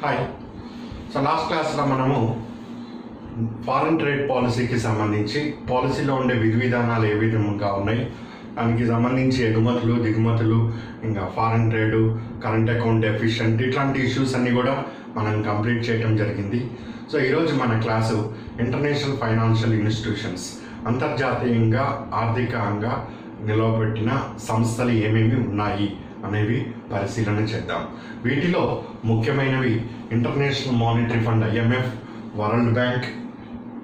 Hi. So last క్లాస్లో మనము foreign trade పాలసీకి సంబంధించి పాలసీలో ఉండే విధి విధానాలు ఏ విధంగా ఉన్నాయి, దానికి సంబంధించి ఎగుమతులు దిగుమతులు, ఇంకా foreign trade, current account deficient, ఇట్లాంటి ఇష్యూస్ అన్నీ కూడా మనం కంప్లీట్ చేయడం జరిగింది. సో ఈరోజు మన క్లాసు ఇంటర్నేషనల్ ఫైనాన్షియల్ ఇన్స్టిట్యూషన్స్, అంతర్జాతీయంగా ఆర్థికంగా నిలవబెట్టిన సంస్థలు ఏమేమి ఉన్నాయి అనేవి పరిశీలన చేద్దాం. వీటిలో ముఖ్యమైనవి international monetary fund IMF, world bank,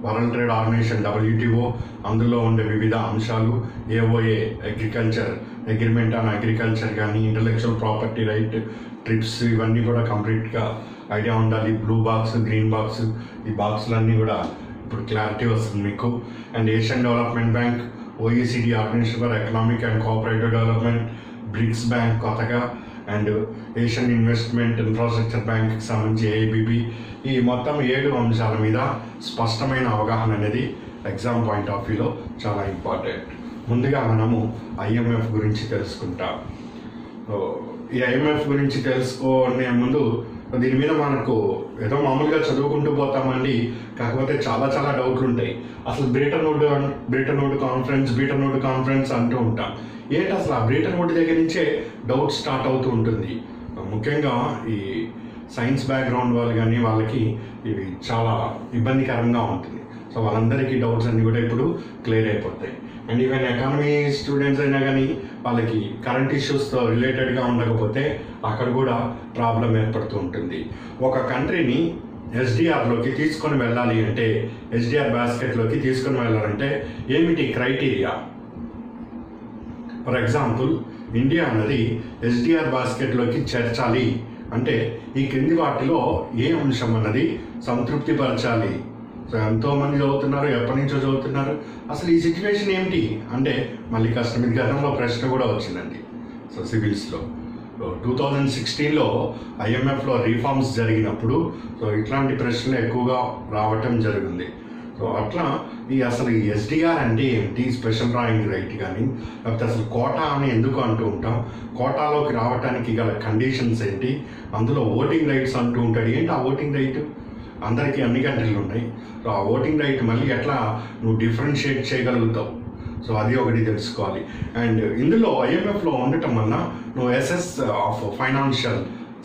world trade organization WTO, అందులో ఉండే వివిధ అంశాలు, AOA agriculture agreement on agriculture కానీ, ఇంటలెక్చువల్ ప్రాపర్టీ రైట్, ట్రిప్స్, ఇవన్నీ కూడా కంప్లీట్గా ఐడియా ఉండాలి. బ్లూ బాక్స్, గ్రీన్ బాక్స్, ఈ బాక్సులన్నీ కూడా ఇప్పుడు క్లారిటీ వస్తుంది మీకు. And Asian development bank, OECD organization for economic and cooperative development, BRICS bank కొత్తగా, అండ్ ఏషియన్ ఇన్వెస్ట్మెంట్ ఇన్ఫ్రాస్ట్రక్చర్ బ్యాంక్కి సంబంధించి AIBB, ఈ మొత్తం 7 అంశాల మీద స్పష్టమైన అవగాహన అనేది ఎగ్జామ్ పాయింట్ ఆఫ్ వ్యూలో చాలా ఇంపార్టెంట్. ముందుగా మనము IMF గురించి తెలుసుకుంటాం. ఈ IMF గురించి తెలుసుకునే ముందు దీని మీద మనకు ఏదో మామూలుగా చదువుకుంటూ పోతామండి, కాకపోతే చాలా డౌట్లు ఉంటాయి. అసలు బ్రెటన్ వుడ్ కాన్ఫరెన్స్ అంటూ ఉంటాం. ఏంటి అసలు ఆ బ్రెటన్ వుడ్ దగ్గర నుంచే డౌట్ స్టార్ట్ అవుతూ ఉంటుంది. ముఖ్యంగా ఈ సైన్స్ బ్యాక్గ్రౌండ్ వాళ్ళు కానీ వాళ్ళకి ఇవి చాలా ఇబ్బందికరంగా ఉంటుంది. సో వాళ్ళందరికీ డౌట్స్ అన్నీ కూడా ఇప్పుడు క్లియర్ అయిపోతాయి. అండ్ ఈవెన్ ఎకానమీ స్టూడెంట్స్ అయినా కానీ వాళ్ళకి కరెంట్ ఇష్యూస్తో రిలేటెడ్గా ఉండకపోతే అక్కడ కూడా ప్రాబ్లం ఏర్పడుతూ ఉంటుంది. ఒక కంట్రీని SDRలోకి తీసుకొని వెళ్ళాలి అంటే, SDR బాస్కెట్లోకి తీసుకొని వెళ్ళాలంటే ఏమిటి క్రైటీరియా? ఫర్ ఎగ్జాంపుల్, ఇండియా అన్నది SDR బాస్కెట్లోకి చేర్చాలి అంటే ఈ క్రింది వాటిలో ఏ అంశం అన్నది సంతృప్తిపరచాలి? సో ఎంతోమంది చదువుతున్నారు, ఎప్పటి నుంచో చదువుతున్నారు. అసలు ఈ సిచ్యువేషన్ ఏమిటి అంటే మళ్ళీ కష్టం. ఇది గతంలో ప్రశ్న కూడా వచ్చిందండి. సో సివిల్స్లో 2016లో IMFలో రీఫార్మ్స్ జరిగినప్పుడు సో ఇట్లాంటి ప్రశ్నలు ఎక్కువగా రావటం జరిగింది. సో అట్లా అసలు ఈ SDR అంటే ఏంటి, స్పెషల్ డ్రాయింగ్ రైట్ కానీ, లేకపోతే అసలు కోటా అని ఎందుకు అంటూ ఉంటాం, కోటాలోకి రావడానికి గల కండిషన్స్ ఏంటి, అందులో ఓటింగ్ రైట్స్ అంటూ ఉంటాడు. ఏంటి ఆ ఓటింగ్ రైట్? అందరికీ అన్ని కంట్రీలు ఉన్నాయి. సో ఆ ఓటింగ్ రైట్ మళ్ళీ ఎట్లా నువ్వు డిఫరెన్షియేట్ చేయగలుగుతావు? సో అది ఒకటి తెలుసుకోవాలి. అండ్ ఇందులో IMFలో ఉండటం వల్ల నువ్వు SS ఆఫ్ ఫైనాన్షియల్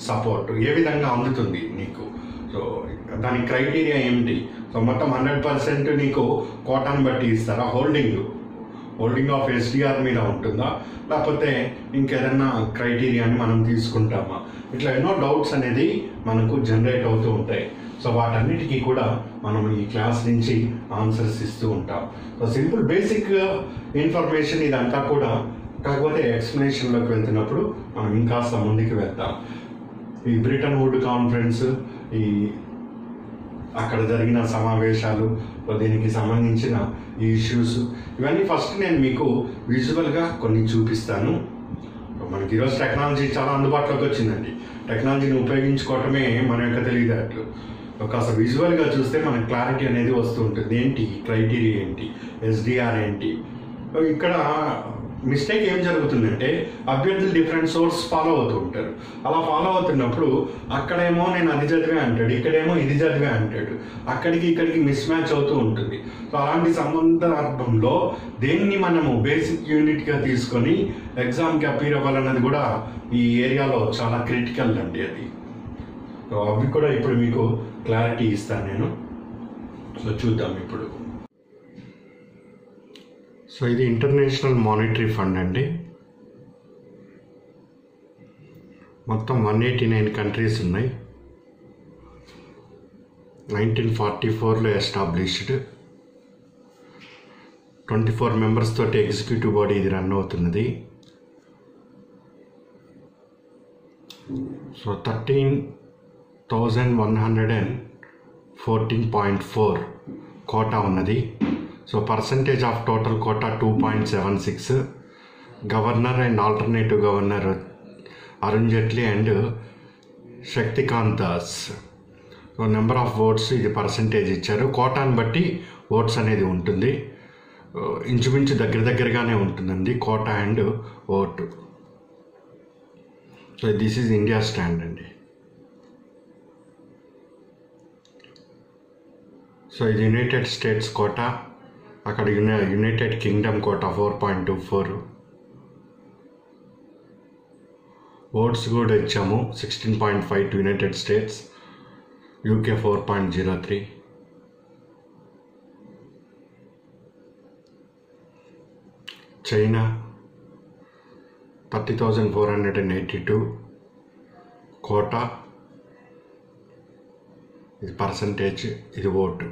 సపోర్ట్ ఏ విధంగా అందుతుంది నీకు, సో దాని క్రైటీరియా ఏమిటి? సో మొత్తం 100% నీకు కోటాను బట్టి ఇస్తారా? హోల్డింగ్ ఆఫ్ SDR మీద ఉంటుందా, లేకపోతే ఇంకేదన్నా క్రైటీరియాని మనం తీసుకుంటామా? ఇట్లా ఎన్నో డౌట్స్ అనేది మనకు జనరేట్ అవుతూ ఉంటాయి. సో వాటన్నిటికీ కూడా మనం ఈ క్లాస్ నుంచి ఆన్సర్స్ ఇస్తూ ఉంటాం. సో సింపుల్ బేసిక్ ఇన్ఫర్మేషన్ ఇదంతా కూడా, కాకపోతే ఎక్స్ప్లెనేషన్లోకి వెళ్తున్నప్పుడు మనం ఇంకాస్త ముందుకు వెళ్తాం. ఈ బ్రెటన్ వుడ్ కాన్ఫరెన్స్, ఈ అక్కడ జరిగిన సమావేశాలు, దీనికి సంబంధించిన ఈ ఇష్యూస్, ఇవన్నీ ఫస్ట్ నేను మీకు విజువల్గా కొన్ని చూపిస్తాను. మనకి ఈరోజు టెక్నాలజీ చాలా అందుబాటులోకి వచ్చిందండి. టెక్నాలజీని ఉపయోగించుకోవటమే మన యొక్క తెలివితేటలు. కాస్త విజువల్గా చూస్తే మనకు క్లారిటీ అనేది వస్తూ ఉంటుంది. ఏంటి క్రైటీరియా, ఏంటి SDR ఏంటి. ఇక్కడ మిస్టేక్ ఏం జరుగుతుందంటే అభ్యర్థులు డిఫరెంట్ సోర్స్ ఫాలో అవుతూ ఉంటారు. అలా ఫాలో అవుతున్నప్పుడు అక్కడేమో నేను అది చదివే అంటాడు, ఇక్కడేమో ఇది చదివే అంటాడు, అక్కడికి ఇక్కడికి మిస్ మ్యాచ్ అవుతూ ఉంటుంది. సో అలాంటి సందర్భంలో దేన్ని మనము బేసిక్ యూనిట్గా తీసుకొని ఎగ్జామ్కి అపీర్ అవ్వాలన్నది కూడా ఈ ఏరియాలో చాలా క్రిటికల్ అండి అది. సో అవి కూడా ఇప్పుడు మీకు క్లారిటీ ఇస్తాను నేను. సో చూద్దాం ఇప్పుడు. సో ఇది ఇంటర్నేషనల్ మానిటరీ ఫండ్ అండి. మొత్తం 189 కంట్రీస్ ఉన్నాయి. 1944లో ఎస్టాబ్లిష్డ్. 24 మెంబర్స్ తోటి ఎగ్జిక్యూటివ్ బాడీ ఇది రన్ అవుతున్నది. సో 13,114.4 కోటా ఉన్నది. So percentage of total quota 2.76. Governor and alternative governor Arun Jaitley and Shaktikanta Das. So number of votes ఇది పర్సంటేజ్ ఇచ్చారు. కోటాను బట్టి ఓట్స్ అనేది ఉంటుంది. ఇంచుమించు దగ్గరగానే ఉంటుందండి quota and vote. So this is India stand అండి. సో ఇది యునైటెడ్ స్టేట్స్ కోటా, అక్కడ యునైటెడ్ కింగ్డమ్ కోటా 4.24. ఓట్స్ కూడా ఇచ్చాము 16.5 to United States, UK 4.03. China 30,482 quota, ఇది పర్సంటేజ్, ఇది ఓటు.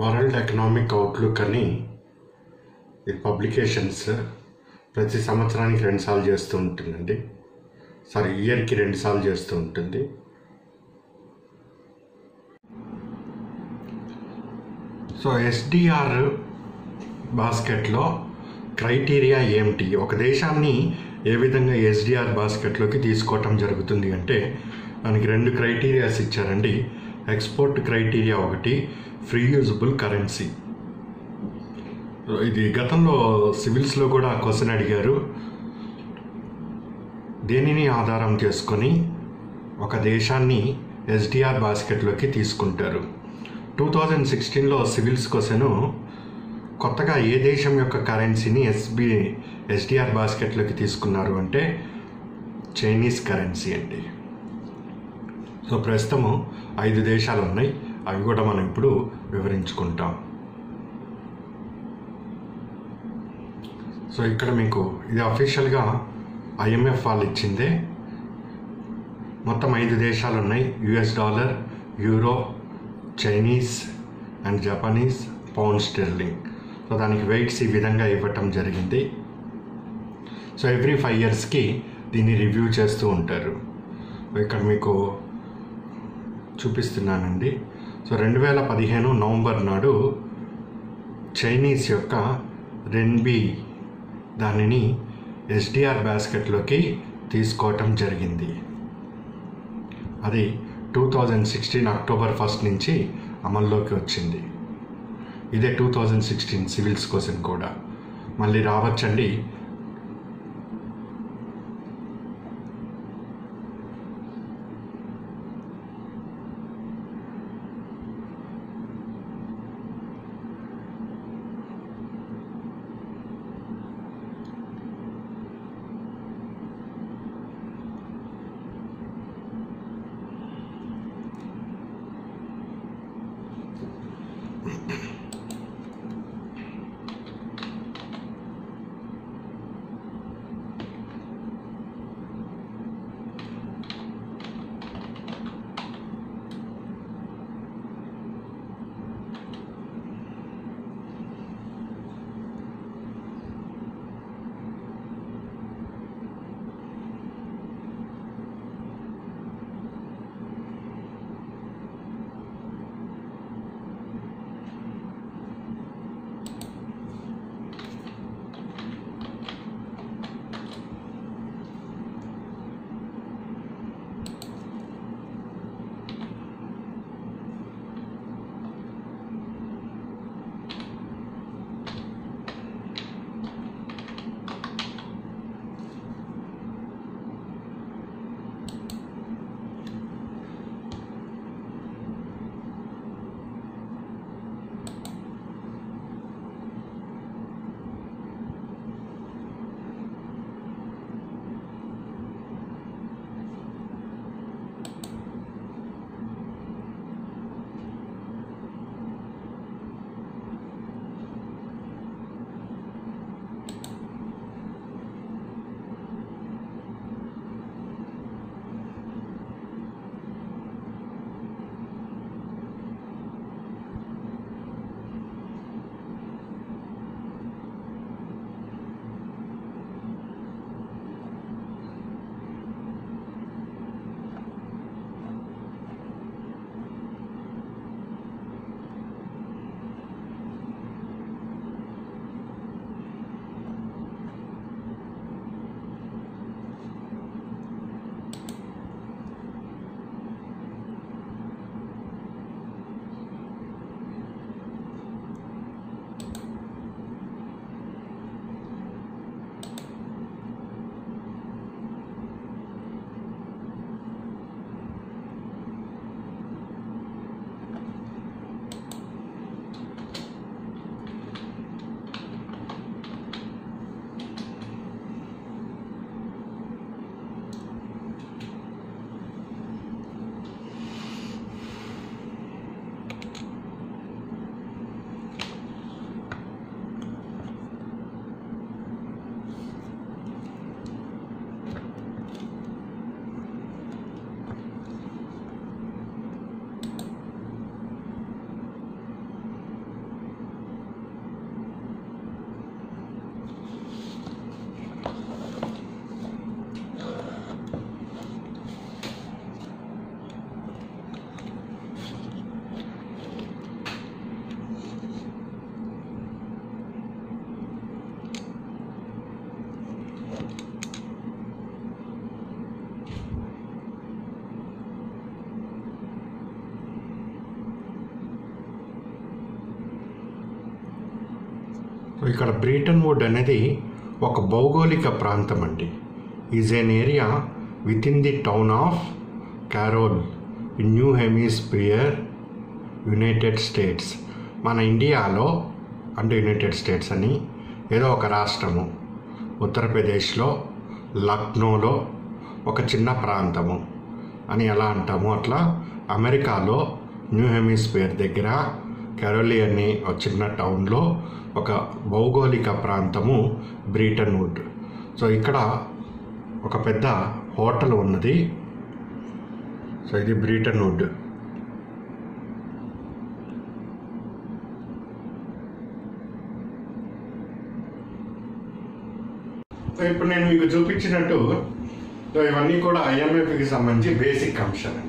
వరల్డ్ ఎకనామిక్ అవుట్లుక్ అని ఇది పబ్లికేషన్స్ ప్రతి సంవత్సరానికి 2 సార్లు చేస్తూ ఉంటుందండి. ఇయర్కి 2 సార్లు చేస్తూ ఉంటుంది. సో ఎస్డిఆర్ బాస్కెట్లో క్రైటీరియా ఏమిటి, ఒక దేశాన్ని ఏ విధంగా ఎస్డిఆర్ బాస్కెట్లోకి తీసుకోవటం జరుగుతుంది అంటే దానికి 2 క్రైటీరియాస్ ఇచ్చారండి. ఎక్స్పోర్ట్ క్రైటీరియా ఒకటి, ఫ్రీ యూజబుల్ కరెన్సీ. ఇది గతంలో సివిల్స్లో కూడా క్వశ్చన్ అడిగారు. దేనిని ఆధారం చేసుకొని ఒక దేశాన్ని ఎస్డిఆర్ బాస్కెట్లోకి తీసుకుంటారు? 2016లో సివిల్స్ క్వశ్చన్ కొత్తగా ఏ దేశం యొక్క కరెన్సీని ఎస్డిఆర్ బాస్కెట్లోకి తీసుకున్నారు అంటే చైనీస్ కరెన్సీ అండి. సో ప్రస్తుతము 5 దేశాలు ఉన్నాయి, అవి కూడా మనం ఇప్పుడు వివరించుకుంటాం. సో ఇక్కడ మీకు ఇది అఫీషియల్గా ఐఎంఎఫ్ వాళ్ళు ఇచ్చిందే. మొత్తం 5 దేశాలు ఉన్నాయి, US dollar, euro, Chinese and Japanese, pound sterling. So దానికి వెయిట్స్ ఈ విధంగా ఇవ్వటం జరిగింది. సో ఎవ్రీ 5 ఇయర్స్కి దీన్ని రివ్యూ చేస్తూ ఉంటారు. ఇక్కడ మీకు చూపిస్తున్నానండి. సో 2015 నవంబర్ నాడు చైనీస్ యొక్క రెన్బీ దానిని ఎస్డిఆర్ బాస్కెట్లోకి తీసుకోవటం జరిగింది. అది 2016 అక్టోబర్ 1 నుంచి అమల్లోకి వచ్చింది. ఇదే 2016 సివిల్స్ క్వశ్చన్ కూడా మళ్ళీ రావచ్చండి. ఇక్కడ బ్రీటన్ వుడ్ అనేది ఒక భౌగోళిక ప్రాంతం అండి. Is N area with in the town of Carroll in new hemisphere United states. మన ఇండియాలో అంటే యునైటెడ్ స్టేట్స్ అని ఏదో ఒక రాష్ట్రము, ఉత్తరప్రదేశ్లో లక్నోలో ఒక చిన్న ప్రాంతము అని ఎలా అంటాము, అట్లా అమెరికాలో న్యూ హెమిస్పియర్ దగ్గర కెరోలి అనే ఒక చిన్న టౌన్లో ఒక భౌగోళిక ప్రాంతము బ్రీటన్ వుడ్. సో ఇక్కడ ఒక పెద్ద హోటల్ ఉన్నది. సో ఇది బ్రీటన్ వుడ్. సో ఇప్పుడు నేను మీకు చూపించినట్టు సో ఇవన్నీ కూడా IMFకి సంబంధించి బేసిక్ అంశాలు.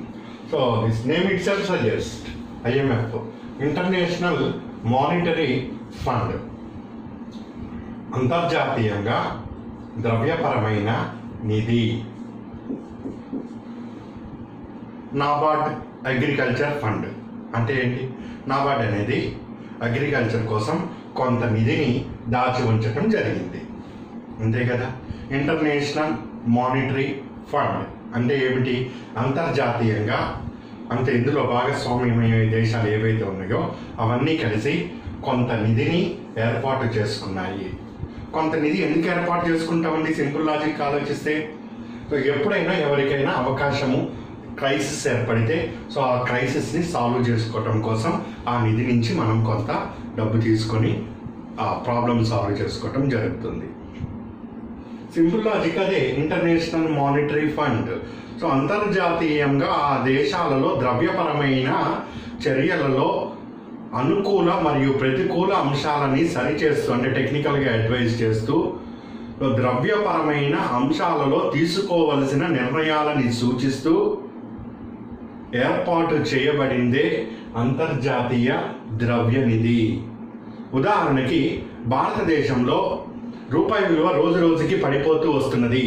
So this name it self suggest IMF international monetary fund, అంతర్జాతీయంగా ద్రవ్యపరమైన నిధి. నాబార్డ్ అగ్రికల్చర్ ఫండ్ అంటే ఏంటి? నాబార్డ్ అనేది అగ్రికల్చర్ కోసం కొంత నిధిని దాచి ఉంచడం జరిగింది, అంతే కదా. ఇంటర్నేషనల్ మానిటరీ ఫండ్ అంటే ఏమిటి? అంతర్జాతీయంగా, అంటే ఇందులో భాగస్వామ్యమయ్యే దేశాలు ఏవైతే ఉన్నాయో అవన్నీ కలిసి కొంత నిధిని ఏర్పాటు చేసుకున్నాయి. కొంత నిధి ఎందుకు ఏర్పాటు చేసుకుంటామండి? సింపుల్ లాజిక్ ఆలోచిస్తే, సో ఎప్పుడైనా ఎవరికైనా అవకాశము క్రైసిస్ ఏర్పడితే సో ఆ క్రైసిస్ని సాల్వ్ చేసుకోవటం కోసం ఆ నిధి నుంచి మనం కొంత డబ్బు తీసుకొని ఆ ప్రాబ్లమ్ సాల్వ్ చేసుకోవటం జరుగుతుంది. సింపుల్ లాజిక్ అదే ఇంటర్నేషనల్ మానిటరీ ఫండ్. సో అంతర్జాతీయంగా ఆ దేశాలలో ద్రవ్యపరమైన చర్యలలో అనుకూల మరియు ప్రతికూల అంశాలని సరిచేస్తూ, అంటే టెక్నికల్గా అడ్వైజ్ చేస్తూ, ద్రవ్యపరమైన అంశాలలో తీసుకోవలసిన నిర్ణయాలని సూచిస్తూ ఏర్పాటు చేయబడిందే అంతర్జాతీయ ద్రవ్య నిధి. ఉదాహరణకి భారతదేశంలో రూపాయి విలువ రోజు రోజుకి పడిపోతూ వస్తున్నది.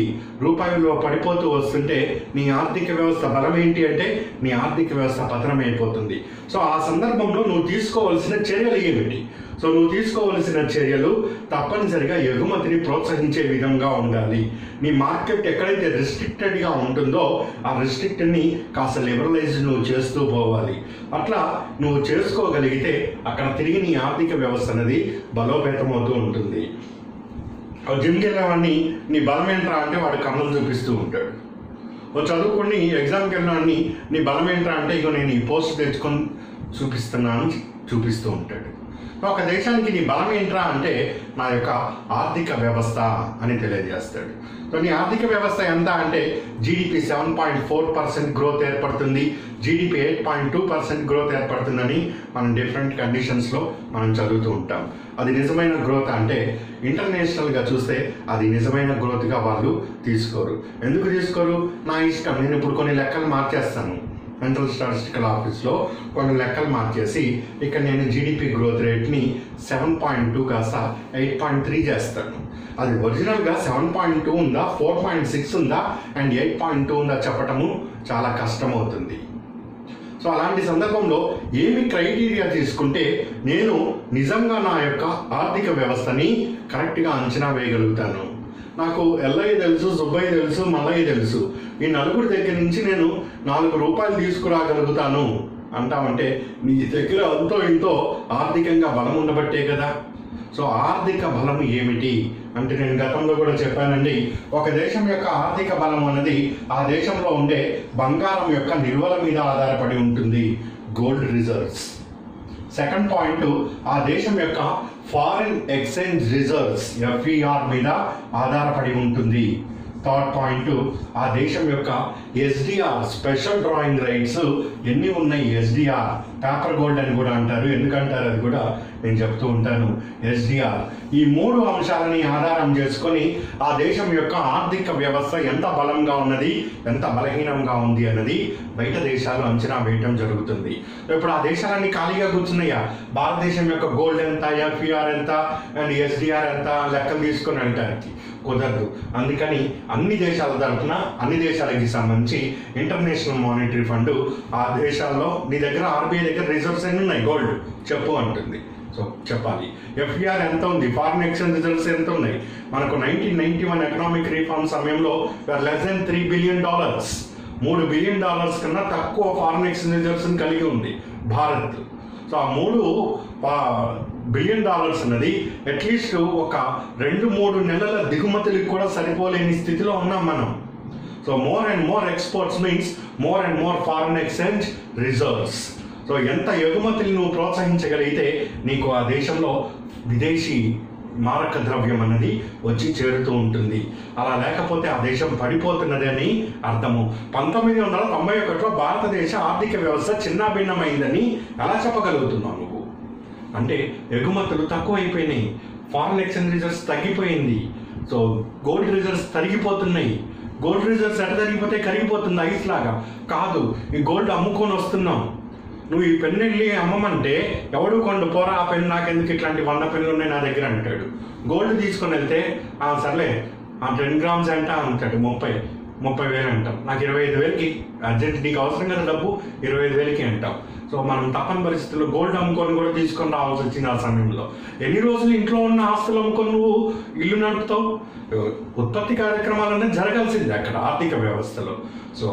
రూపాయి విలువ పడిపోతూ వస్తుంటే నీ ఆర్థిక వ్యవస్థ బలం ఏంటి అంటే నీ ఆర్థిక వ్యవస్థ పతనమైపోతుంది. సో ఆ సందర్భంలో నువ్వు తీసుకోవాల్సిన చర్యలు ఏమిటి? సో నువ్వు తీసుకోవాల్సిన చర్యలు తప్పనిసరిగా ఎగుమతిని ప్రోత్సహించే విధంగా ఉండాలి. నీ మార్కెట్ ఎక్కడైతే రిస్ట్రిక్టెడ్గా ఉంటుందో ఆ రిస్ట్రిక్ట్ని కాస్త లిబరలైజ్ నువ్వు చేస్తూ పోవాలి. అట్లా నువ్వు చేసుకోగలిగితే అక్కడ తిరిగి నీ ఆర్థిక వ్యవస్థ అనేది బలోపేతమవుతూ ఉంటుంది. జిమ్కి వెళ్ళేవాడిని నీ బలం ఏంట్రా అంటే వాడు కన్నులు చూపిస్తూ ఉంటాడు. చదువుకొని ఎగ్జామ్కి వెళ్ళినవాడిని నీ బలం ఏంట్రా అంటే ఇక నేను ఈ పోస్ట్ తెచ్చుకొని చూపిస్తున్నాను చూపిస్తూ ఉంటాడు. ఒక దేశానికి నీ బలం ఏంట్రా అంటే నా యొక్క ఆర్థిక వ్యవస్థ అని తెలియజేస్తాడు. సో నీ ఆర్థిక వ్యవస్థ ఎంత అంటే GDP 7.4% గ్రోత్ ఏర్పడుతుంది, GDP 8.2% గ్రోత్ ఏర్పడుతుందని మనం డిఫరెంట్ కండిషన్స్లో మనం చదువుతూ ఉంటాం. అది నిజమైన గ్రోత్ అంటే ఇంటర్నేషనల్గా చూస్తే అది నిజమైన గ్రోత్గా వాళ్ళు తీసుకోరు. ఎందుకు తీసుకోరు? నా ఇష్టం, నేను ఇప్పుడు కొన్ని లెక్కలు మార్చేస్తాను. సెంట్రల్ స్టాటిస్టికల్ ఆఫీస్లో కొన్ని లెక్కలు మార్చేసి ఇక్కడ నేను GDP గ్రోత్ రేట్ని 7.2 కాస్త 8.3 చేస్తాను. అది ఒరిజినల్గా 7.2 ఉందా, 4.6 ఉందా అండ్ 8.2 ఉందా చెప్పటము చాలా కష్టమవుతుంది. సో అలాంటి సందర్భంలో ఏమి క్రైటీరియా తీసుకుంటే నేను నిజంగా నా యొక్క ఆర్థిక వ్యవస్థని కరెక్ట్గా అంచనా వేయగలుగుతాను? నాకు ఎల్లయ్య తెలుసు, సుబ్బయ్య తెలుసు, మల్లయ్య తెలుసు, ఈ నలుగురి దగ్గర నుంచి నేను 4 రూపాయలు తీసుకురాగలుగుతాను అంటామంటే నీ దగ్గర అంతో ఇంతో ఆర్థికంగా బలం ఉండబట్టే కదా. సో ఆర్థిక బలం ఏమిటి అంటే నేను గతంలో కూడా చెప్పానండి, ఒక దేశం యొక్క ఆర్థిక బలం అనేది ఆ దేశంలో ఉండే బంగారం యొక్క నిల్వల మీద ఆధారపడి ఉంటుంది, గోల్డ్ రిజర్వ్స్. సెకండ్ పాయింట్, ఆ దేశం యొక్క ఫారిన్ ఎక్స్చేంజ్ రిజర్వ్స్ FER మీద ఆధారపడి ఉంటుంది. థర్డ్ పాయింట్, ఆ దేశం యొక్క SDR స్పెషల్ డ్రాయింగ్ రైట్స్ ఎన్ని ఉన్నాయి? SDR పేపర్ గోల్డ్ అని కూడా అంటారు. ఎందుకంటారు అది కూడా నేను చెప్తూ ఉంటాను. SDR ఈ 3 అంశాలని ఆధారం చేసుకొని ఆ దేశం యొక్క ఆర్థిక వ్యవస్థ ఎంత బలంగా ఉన్నది, ఎంత బలహీనంగా ఉంది అన్నది బయట దేశాలు అంచనా వేయటం జరుగుతుంది. ఇప్పుడు ఆ దేశాలన్నీ ఖాళీగా కూర్చున్నాయా? భారతదేశం యొక్క గోల్డ్ ఎంత, FER ఎంత అండ్ SDR ఎంత లెక్కలు తీసుకొని అంటానికి కుదరదు. అందుకని అన్ని దేశాల తరఫున అన్ని దేశాలకి సంబంధించి ఇంటర్నేషనల్ మానిటరీ ఫండ్ ఆ దేశాల్లో నీ దగ్గర RBI దగ్గర రిజర్వ్స్ ఎన్ని ఉన్నాయి గోల్డ్ చెప్పు అంటుంది. సో చెప్పాలి. FDR ఎంత ఉంది, ఫారిన్ ఎక్స్చేంజ్ రిజర్వ్స్ ఎంత ఉన్నాయి? మనకు 1991 ఎకనామిక్ రిఫార్మ్ సమయంలో లెస్ దెన్ $3 బిలియన్, $3 బిలియన్ కన్నా తక్కువ ఫారిన్ ఎక్స్చేంజ్ రిజర్వ్స్ కలిగి ఉంది భారత్. సో ఆ $3 బిలియన్ అన్నది అట్లీస్ట్ ఒక 2-3 నెలల దిగుమతులకు కూడా సరిపోలేని స్థితిలో ఉన్నాం మనం. So more and more exports means more and more foreign exchange reserves. So ఎంత ఎగుమతులు నువ్వు ప్రోత్సహించగలిగితే నీకు ఆ దేశంలో విదేశీ మారక ద్రవ్యం అన్నది వచ్చి చేరుతూ ఉంటుంది. అలా లేకపోతే ఆ దేశం పడిపోతున్నది అని అర్థము. 1991లో భారతదేశ ఆర్థిక వ్యవస్థ చిన్నాభిన్నమైందని ఎలా చెప్పగలుగుతున్నావు నువ్వు? అంటే ఎగుమతులు తక్కువైపోయినాయి, ఫారిన్ ఎక్స్చేంజ్ రిజర్వ్స్ తగ్గిపోయింది, సో గోల్డ్ రిజర్వ్స్ తరిగిపోతున్నాయి. గోల్డ్ రిజర్వ్స్ ఎట తరిగిపోతే కరిగిపోతుంది ఐస్ లాగా కాదు. ఈ గోల్డ్ అమ్ముకొని వస్తున్నాం. నువ్వు ఈ పెన్ను వెళ్ళి అమ్మమంటే ఎవడు కొండు పోరా, ఆ పెన్ను నాకెందుకు, ఇట్లాంటి 100 పెన్నులు ఉన్నాయి నా దగ్గర అంటాడు. గోల్డ్ తీసుకొని వెళ్తే సర్లే 10 గ్రామ్స్ అంట అంటాడు, 30,000 అంటాం. నాకు 25,000కి అర్జెంట్, నీకు అవసరం కదా డబ్బు, 25,000కి అంటాం. సో మనం తప్పని పరిస్థితుల్లో గోల్డ్ అమ్ముకొని కూడా తీసుకొని రావాల్సి వచ్చింది. ఆ సమయంలో ఎన్ని రోజులు ఇంట్లో ఉన్న ఆస్తులు అమ్ముకొని నువ్వు ఇల్లు నడుపుతావు? ఉత్పత్తి కార్యక్రమాలన్నీ జరగాల్సింది అక్కడ ఆర్థిక వ్యవస్థలో. సో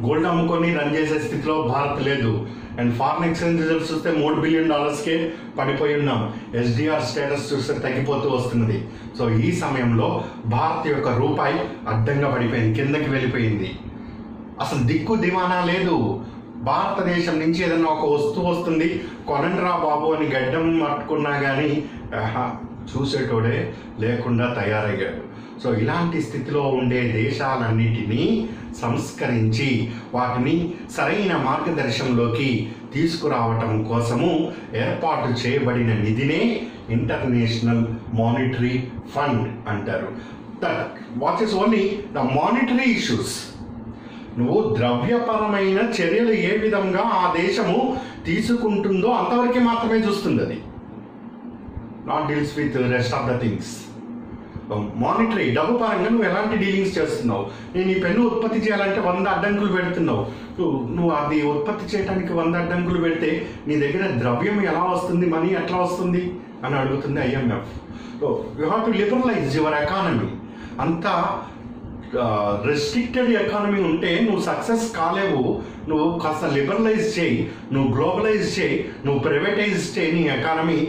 గోల్డ్ అమ్ముకొని రన్ చేసే స్థితిలో భారత్ లేదు. అండ్ ఫారిన్ ఎక్స్చేంజ్ రిజర్వ్స్ చూస్తే $3 బిలియన్కే పడిపోయి ఉన్నాం. SDR స్టేటస్ చూస్తే తగ్గిపోతూ వస్తున్నది. సో ఈ సమయంలో భారత్ యొక్క రూపాయి అడ్డంగా పడిపోయింది, కిందకి వెళ్ళిపోయింది. అసలు దిక్కు దివానా లేదు. భారతదేశం నుంచి ఏదైనా ఒక వస్తువు వస్తుంది, కొనండ్రా బాబు అని గడ్డం పట్టుకున్నా కానీ చూసేటోడే లేకుండా తయారయ్యాడు. సో ఇలాంటి స్థితిలో ఉండే దేశాలన్నిటినీ సంస్కరించి వాటిని సరైన మార్గదర్శనంలోకి తీసుకురావటం కోసము ఏర్పాటు చేయబడిన నిధినే ఇంటర్నేషనల్ మానిటరీ ఫండ్ అంటారు. That watches only the monetary issues. నువ్వు ద్రవ్యపరమైన చర్యలు ఏ విధంగా ఆ దేశము తీసుకుంటుందో అంతవరకే మాత్రమే చూస్తుంది అది. Not deals with rest of the things. Monetary డబ్బు పరంగా నువ్వు ఎలాంటి డీలింగ్స్ చేస్తున్నావు? నేను ఈ పెన్ను ఉత్పత్తి చేయాలంటే 100 అడ్డంకులు పెడుతున్నావు. నువ్వు అది ఉత్పత్తి చేయడానికి 100 అడ్డంకులు పెడితే నీ దగ్గర ద్రవ్యం ఎలా వస్తుంది, మనీ ఎట్లా వస్తుంది అని అడుగుతుంది IMF. So you have to liberalise your economy. అంతా రెస్ట్రిక్టెడ్ ఎకానమీ ఉంటే నువ్వు సక్సెస్ కాలేవు. నువ్వు కాస్త లిబరలైజ్ చేయి, నువ్వు గ్లోబలైజ్ చేయి, నువ్వు ప్రైవేటైజ్ చేయి నీ ఎకానమీ.